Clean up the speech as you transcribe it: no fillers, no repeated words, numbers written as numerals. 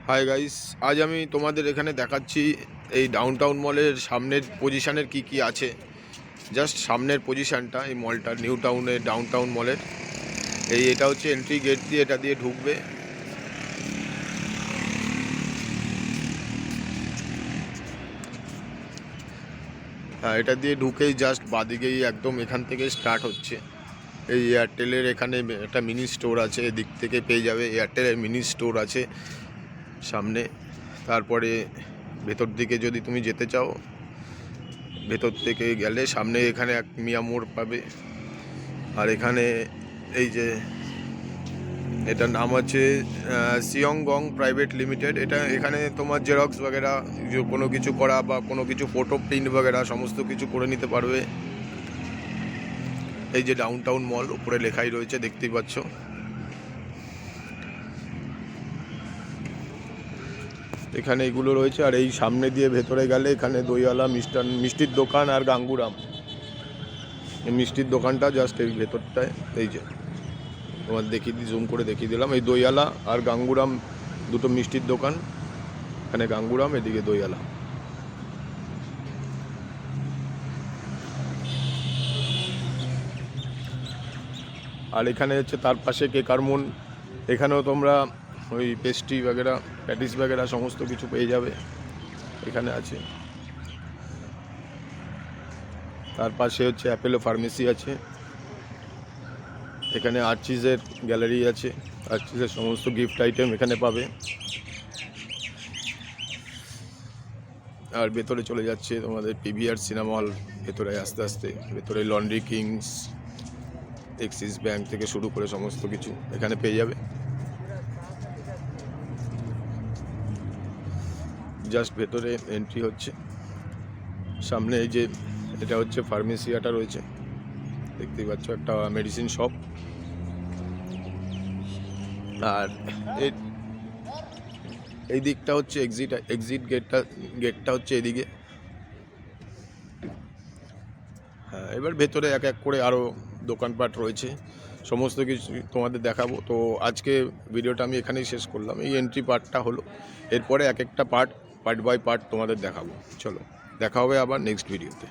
Hi guys, আজ আমি তোমাদের এখানে দেখাচ্ছি এই ডাউনটাউন মলের সামনের পজিশনের কি আছে। জাস্ট সামনের পজিশনটা এই মলটার, নিউ টাউনের ডাউনটাউন মলের। এটা হচ্ছে এন্ট্রি গেট, দিয়ে এটা দিয়ে ঢুকবে। হ্যাঁ, এটা দিয়ে ঢুকেই জাস্ট বাদিকেই একদম এখান থেকে স্টার্ট হচ্ছে। এই এয়ারটেলের এখানে একটা মিনি স্টোর আছে, এদিক থেকে পেয়ে যাবে। এয়ারটেলের মিনি স্টোর আছে সামনে। তারপরে ভেতর দিকে যদি তুমি যেতে চাও, ভেতর থেকে গেলে সামনে এখানে এক মিয়া মোড় পাবে। আর এখানে এই যে এটার নাম আছে সিয়ংগং প্রাইভেট লিমিটেড। এখানে তোমার জেরক্স বগেরা কোনো কিছু করা বা কোনো কিছু ফটো প্রিন্ট বগেরা সমস্ত কিছু করে নিতে পারবে। এই যে ডাউনটাউন মল উপরে লেখাই রয়েছে, দেখতেই পাচ্ছ। এখানে এগুলো রয়েছে। আর এই সামনে দিয়ে ভেতরে গেলে এখানে দইওয়ালা মিষ্টির দোকান আর গাঙ্গুরাম। এই মিষ্টির দোকানটা জাস্ট এই ভেতরটায়। এই যে তোমার জুম করে দেখিয়ে দিলাম, এই দইওয়ালা আর গাঙ্গুরাম দুটো মিষ্টির দোকান। এখানে গাঙ্গুরাম, এদিকে দইওয়ালা। আর এখানে হচ্ছে তার পাশে কেকারমুন। এখানেও তোমরা ওই পেস্ট্রি বগেরা, প্যাটিস বগেরা সমস্ত কিছু পেয়ে যাবে, এখানে আছে। তার পাশে হচ্ছে অ্যাপেলো ফার্মেসি আছে। এখানে আর্চিজের গ্যালারি আছে, আর্চিজের সমস্ত গিফট আইটেম এখানে পাবে। আর ভেতরে চলে যাচ্ছে তোমাদের পিভিআর সিনেমা হল। ভেতরে আস্তে আস্তে ভেতরে লন্ড্রি কিংস, এক্সিস ব্যাংক থেকে শুরু করে সমস্ত কিছু এখানে পেয়ে যাবে। জাস্ট ভেতরে এন্ট্রি হচ্ছে। সামনে এই যে এটা হচ্ছে ফার্মেসিয়াটা রয়েছে, দেখতেই পাচ্ছ, একটা মেডিসিন শপ। আর এই দিকটা হচ্ছে এক্সিট গেটটা হচ্ছে এদিকে। হ্যাঁ, এবার ভেতরে এক এক করে আরও দোকানপাট রয়েছে, সমস্ত কিছু তোমাদের দেখাবো। তো আজকে ভিডিওটা আমি এখানেই শেষ করলাম। এই এন্ট্রি পার্টটা হলো, এরপরে এক একটা পার্ট বাই পার্ট তোমাদের দেখাবো। চলো, দেখা হবে আবার নেক্সট ভিডিওতে।